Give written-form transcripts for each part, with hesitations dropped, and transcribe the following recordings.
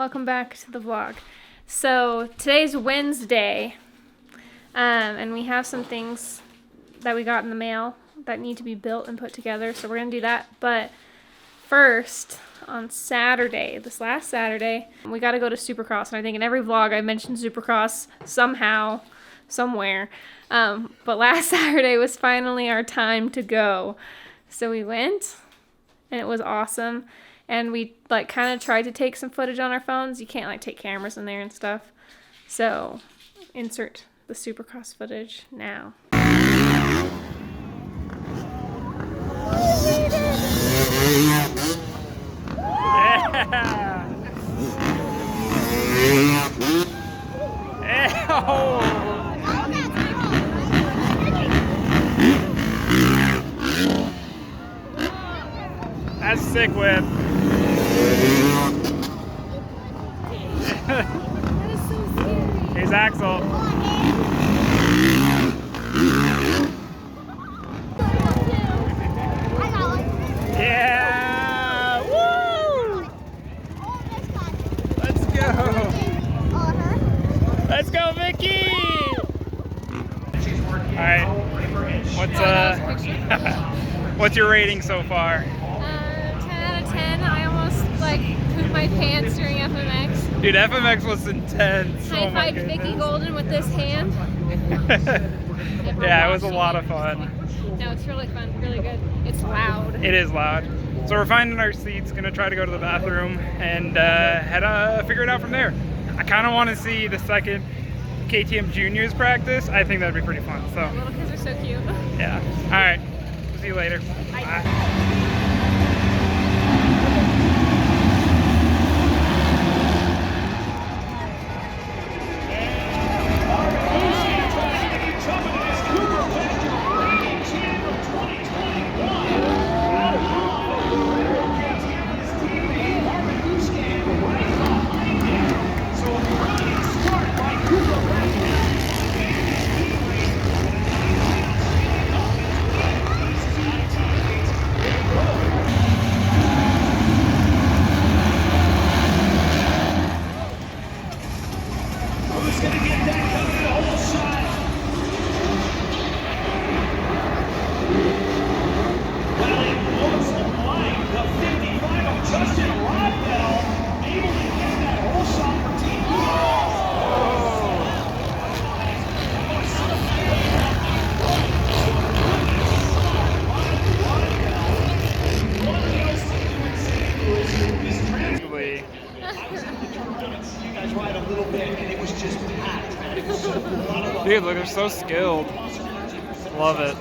Welcome back to the vlog. So today's Wednesday, and we have some things that we got in the mail that need to be built and put together, so we're gonna do that. But first, on Saturday, this last Saturday, we got to go to Supercross, and I think in every vlog I mentioned Supercross somehow, somewhere. But last Saturday was finally our time to go, so we went, and it was awesome. And we kind of tried to take some footage on our phones. You can't take cameras in there and stuff. So insert the Supercross footage now. Yeah! That's sick whip. That is so scary. Here's Axel. Yeah! Woo! Let's go! Let's go, Vicky! Alright, what's your rating so far? 10 out of 10. I almost pooped my pants during FMX. Dude, FMX was intense. I fived Vicky Golden with this hand. Yeah, it was a lot of fun. No, it's really fun, really good. It's loud. It is loud. So we're finding our seats, gonna try to go to the bathroom and figure it out from there. I kind of want to see the second KTM Juniors practice. I think that'd be pretty fun. So Little kids are so cute. yeah. All right. See you later. Bye. Dude, look, they're so skilled. Love it.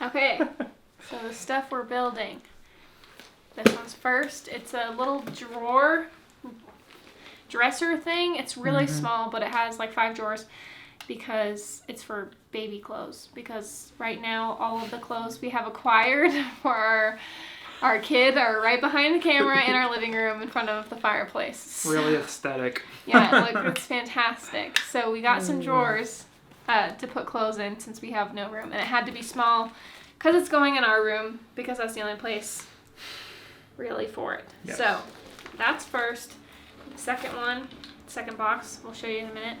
Okay, so the stuff we're building. This one's first. It's a little dresser thing. It's really small, but it has like 5 drawers because it's for baby clothes. Because right now, all of the clothes we have acquired for our kid are right behind the camera in our living room in front of the fireplace. Really aesthetic. Yeah, look, it's fantastic. So we got some drawers to put clothes in since we have no room. And it had to be small because it's going in our room because that's the only place really for it. Yes. So that's first. The second one, second box, we'll show you in a minute,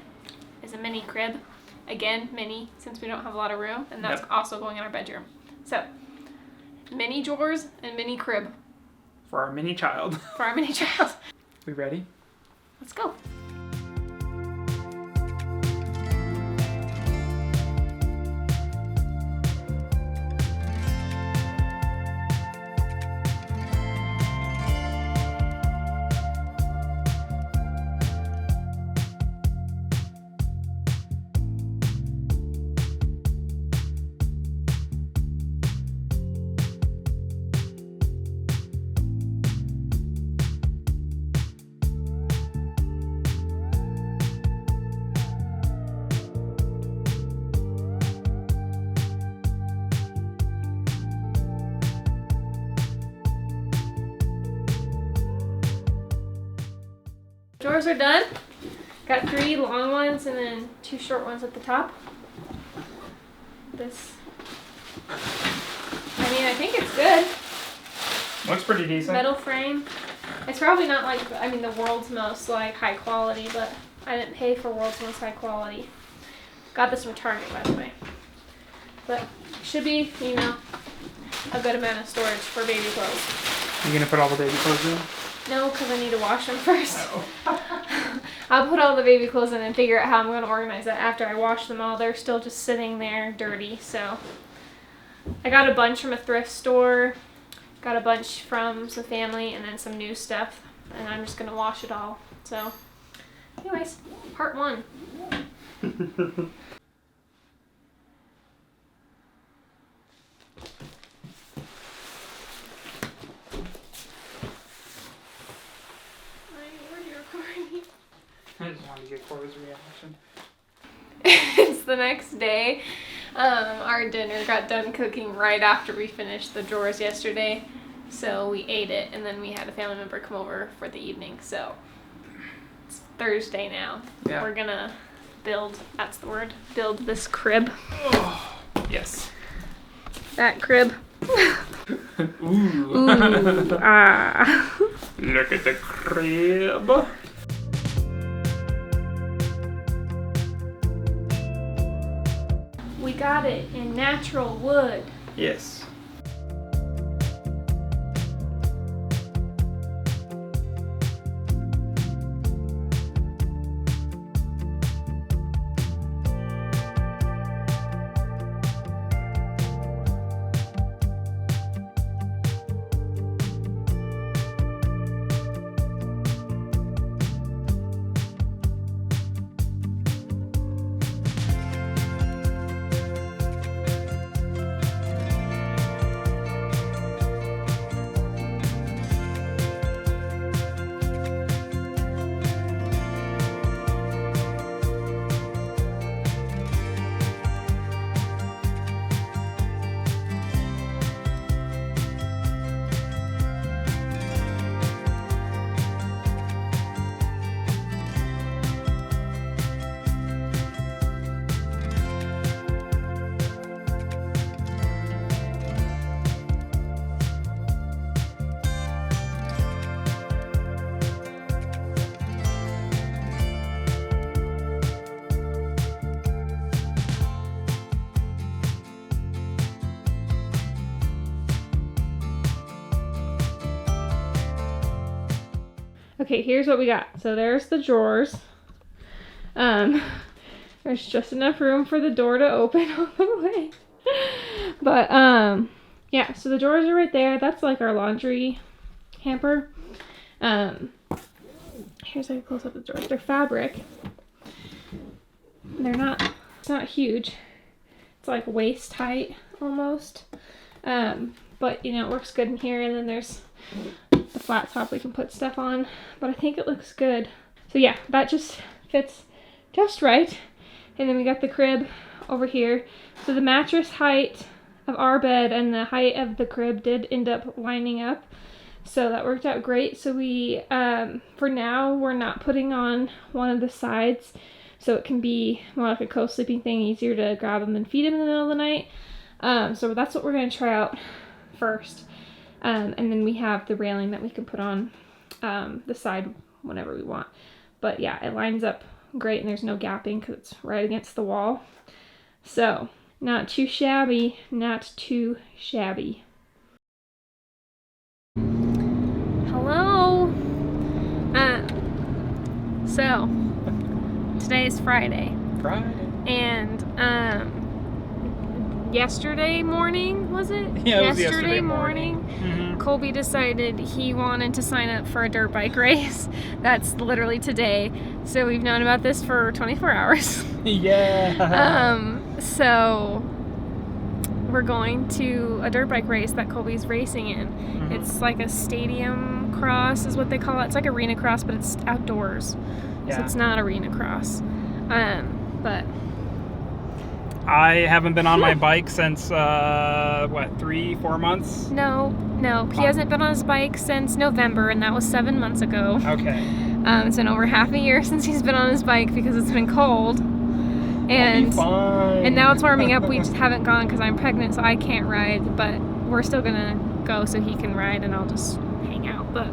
is a mini crib. Again, mini, since we don't have a lot of room, and that's also going in our bedroom. So, mini drawers and mini crib. For our mini child. For our mini child. We ready? Let's go. Drawers are done. Got 3 long ones and then 2 short ones at the top. This, I mean, I think it's good. Looks pretty decent. Metal frame. It's probably not like, I mean, the world's most like high quality, but I didn't pay for world's most high quality. Got this from Target, by the way. But should be, you know, a good amount of storage for baby clothes. You gonna put all the baby clothes in? No, because I need to wash them first. Oh. I'll put all the baby clothes in and figure out how I'm going to organize that after I wash them all. They're still just sitting there dirty, so. I got a bunch from a thrift store, got a bunch from some family, and then some new stuff. And I'm just going to wash it all. So, anyways, part 1. I just wanted to get Cora's reaction. It's the next day. Our dinner got done cooking right after we finished the drawers yesterday. So we ate it, and then we had a family member come over for the evening. So it's Thursday now. Yeah. We're gonna build, that's the word, build this crib. Oh, yes. That crib. Ooh. Ooh, ah. Look at the crib. We got it in natural wood. Yes. Okay, here's what we got. So there's the drawers. There's just enough room for the door to open all the way. But yeah, so the drawers are right there. That's like our laundry hamper. Here's how you close up the drawers. They're fabric. It's not huge. It's like waist height almost. But you know, it works good in here, and then there's the flat top we can put stuff on, but I think it looks good. So yeah, that just fits just right. And then we got the crib over here. So the mattress height of our bed and the height of the crib did end up lining up, so that worked out great. So we for now we're not putting on one of the sides, so it can be more like a co-sleeping thing, easier to grab him and feed him in the middle of the night. So that's what we're going to try out first. And then we have the railing that we can put on the side whenever we want. But yeah, it lines up great, and there's no gapping because it's right against the wall. So not too shabby, not too shabby. Hello. So today is Friday. And yesterday morning, was it? Yeah, it was yesterday morning. Colby decided he wanted to sign up for a dirt bike race. That's literally today. So we've known about this for 24 hours. Yeah. So we're going to a dirt bike race that Colby's racing in. It's like a stadium cross is what they call it. It's like arena cross, but it's outdoors. Yeah. So it's not arena cross. But I haven't been on my bike since, what, 3-4 months? No. He hasn't been on his bike since November, and that was 7 months ago. Okay. It's been over half a year since he's been on his bike because it's been cold. And now it's warming up. We just haven't gone because I'm pregnant, so I can't ride. But we're still gonna go so he can ride, and I'll just hang out. But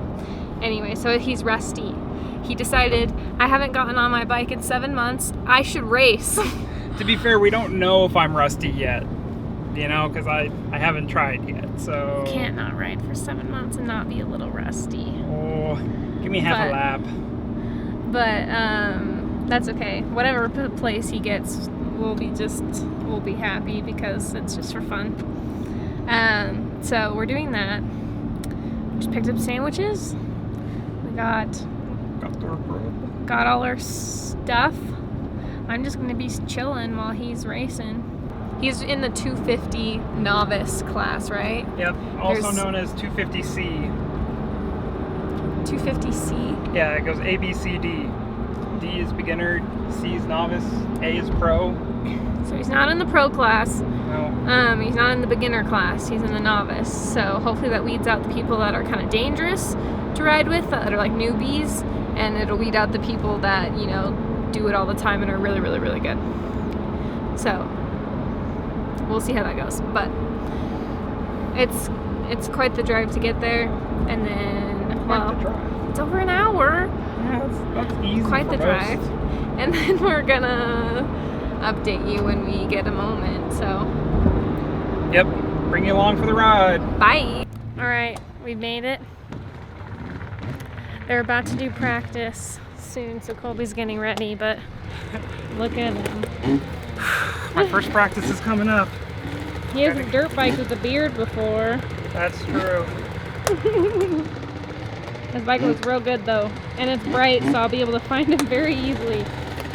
anyway, so he's rusty. He decided, I haven't gotten on my bike in 7 months. I should race. To be fair, we don't know if I'm rusty yet, you know, because I haven't tried yet, so... You can't not ride for 7 months and not be a little rusty. Oh, give me half a lap. But, that's okay. Whatever place he gets, we'll be happy because it's just for fun. So we're doing that. Just picked up sandwiches. We got all our stuff. I'm just going to be chilling while he's racing. He's in the 250 novice class, right? Yep, also known as 250C. 250C? Yeah, it goes A, B, C, D. D is beginner, C is novice, A is pro. So he's not in the pro class. No. He's not in the beginner class. He's in the novice. So hopefully that weeds out the people that are kind of dangerous to ride with, that are like newbies, and it'll weed out the people that, you know, do it all the time and are really, really, really good. So we'll see how that goes. But it's quite the drive to get there, and then it's over an hour. Yeah, that's easy. Quite the drive. And then we're gonna update you when we get a moment. So yep, bring you along for the ride. Bye. All right, we made it. They're about to do practice soon, so Colby's getting ready, but look at him. My first practice is coming up. He hasn't dirt biked with a beard before. That's true. His bike looks real good though, and it's bright, so I'll be able to find him very easily.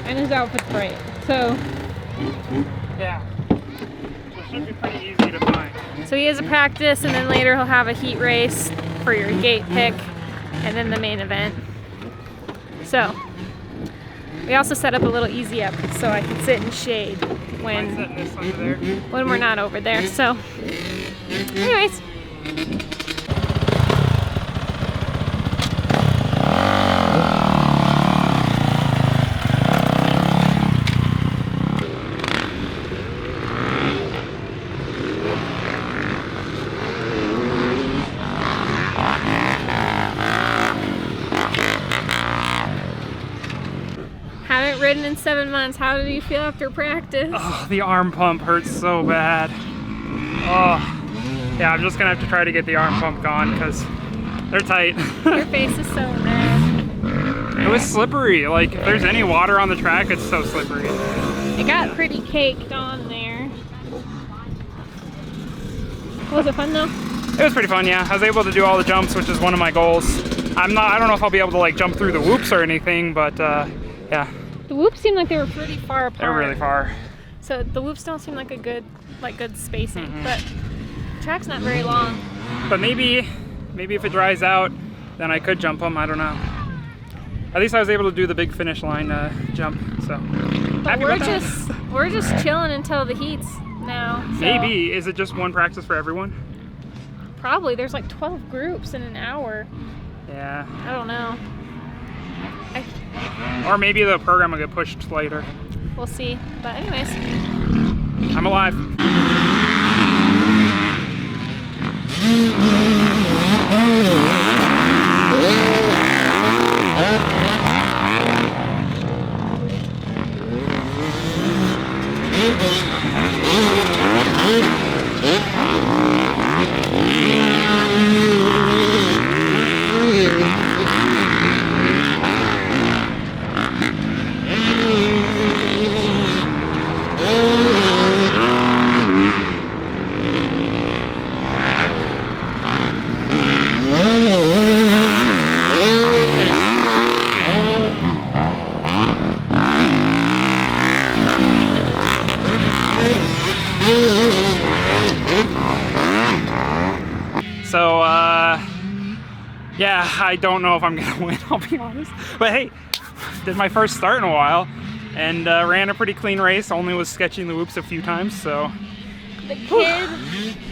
And his outfit's bright, so yeah, so it should be pretty easy to find. So he has a practice, and then later he'll have a heat race for your gate pick, and then the main event. So we also set up a little easy up so I can sit in shade when we're not over there. So anyways. Haven't ridden in 7 months. How did you feel after practice? Oh, the arm pump hurts so bad. Oh, yeah, I'm just gonna have to try to get the arm pump gone because they're tight. Your face is so red. It was slippery. Like, if there's any water on the track, it's so slippery. It got pretty caked on there. Was it fun though? It was pretty fun, yeah. I was able to do all the jumps, which is one of my goals. I don't know if I'll be able to like jump through the whoops or anything, but yeah. The whoops seemed like they were pretty far apart. They're really far. So the whoops don't seem like a good spacing, but the track's not very long. But maybe if it dries out, then I could jump them. I don't know. At least I was able to do the big finish line jump. So but we're just chilling until the heats now. So. Maybe is it just one practice for everyone? Probably. There's like 12 groups in an hour. Yeah. I don't know. Or maybe the program will get pushed later. We'll see. But anyways. I'm alive. So, yeah, I don't know if I'm gonna win, I'll be honest. But hey, did my first start in a while and ran a pretty clean race, only was sketching the whoops a few times, so. The kid,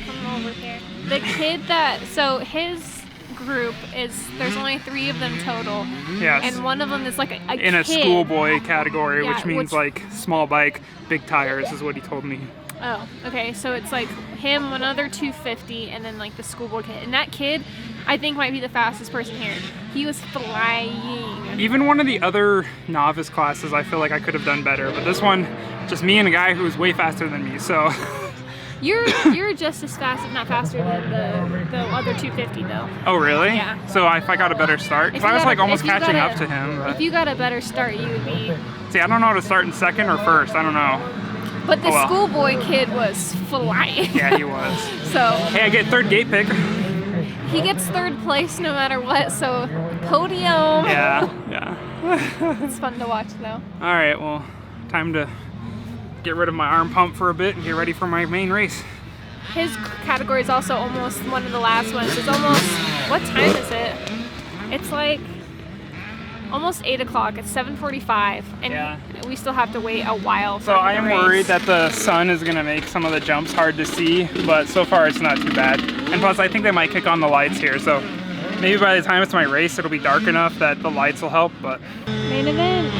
come over here. The kid so his group there's only 3 of them total. Yes. And one of them is like a in a kid. schoolboy category, Yeah, which means like small bike, big tires is what he told me. Oh, okay. So it's like him, one other 250, and then like the schoolboy kid. And that kid, I think, might be the fastest person here. He was flying. Even one of the other novice classes, I feel like I could have done better. But this one, just me and a guy who was way faster than me, so. You're just as fast, if not faster, than the other 250 though. Oh really? Yeah. So if I got a better start, because I was like almost catching up to him. If you got a better start, you would be. See, I don't know how to start in second or first. I don't know. But the schoolboy kid was flying. Yeah, he was. So. Hey, I get 3rd gate pick. He gets 3rd place no matter what. So podium. Yeah. It's fun to watch though. All right, well, time to get rid of my arm pump for a bit and get ready for my main race. His category is also almost one of the last ones. It's almost, what time is it? It's like almost 8 o'clock. It's 7:45, and we still have to wait a while. So I am worried that the sun is gonna make some of the jumps hard to see, but so far it's not too bad. And plus, I think they might kick on the lights here, so maybe by the time it's my race, it'll be dark enough that the lights will help. But main event.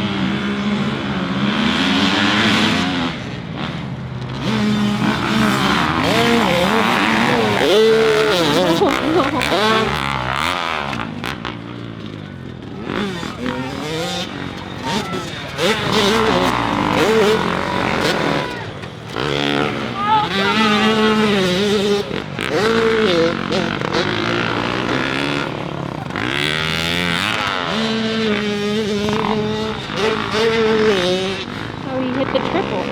Oh, he hit the triple.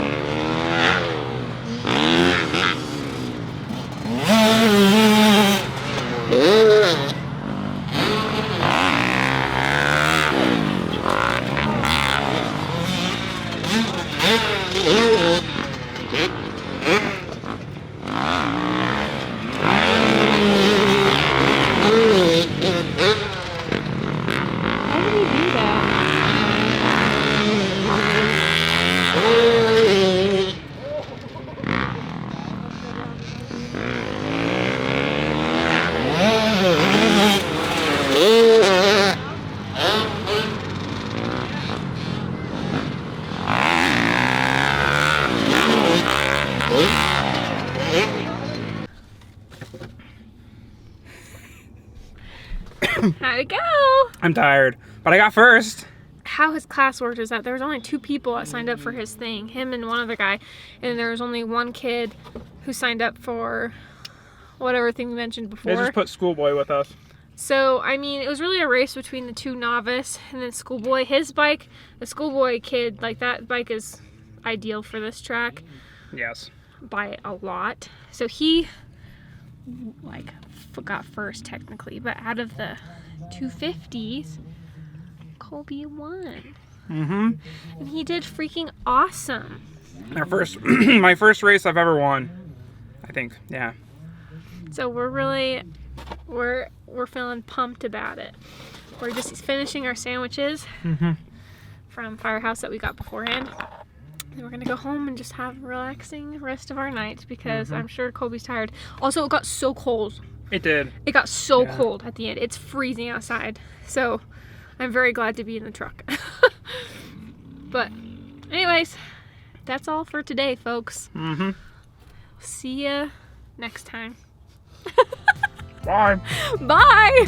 How did he do that? How'd it go? I'm tired, but I got first. How his class worked is that there was only 2 people that signed up for his thing, him and one other guy, and there was only 1 kid who signed up for whatever thing we mentioned before. They just put schoolboy with us. So, I mean, it was really a race between the 2 novice and then schoolboy. His bike, the schoolboy kid, like that bike is ideal for this track. Yes. By a lot. So he, like, got first technically, but out of the 250s, Colby won. Mm-hmm. And he did freaking awesome. Our first, my first race I've ever won, I think. Yeah. So we're feeling pumped about it. We're just finishing our sandwiches from Firehouse that we got beforehand. And we're gonna go home and just have a relaxing rest of our night because I'm sure Colby's tired. Also, it got so cold. It did. It got so cold at the end. It's freezing outside. So I'm very glad to be in the truck. But anyways, that's all for today, folks. See ya next time. Bye. Bye.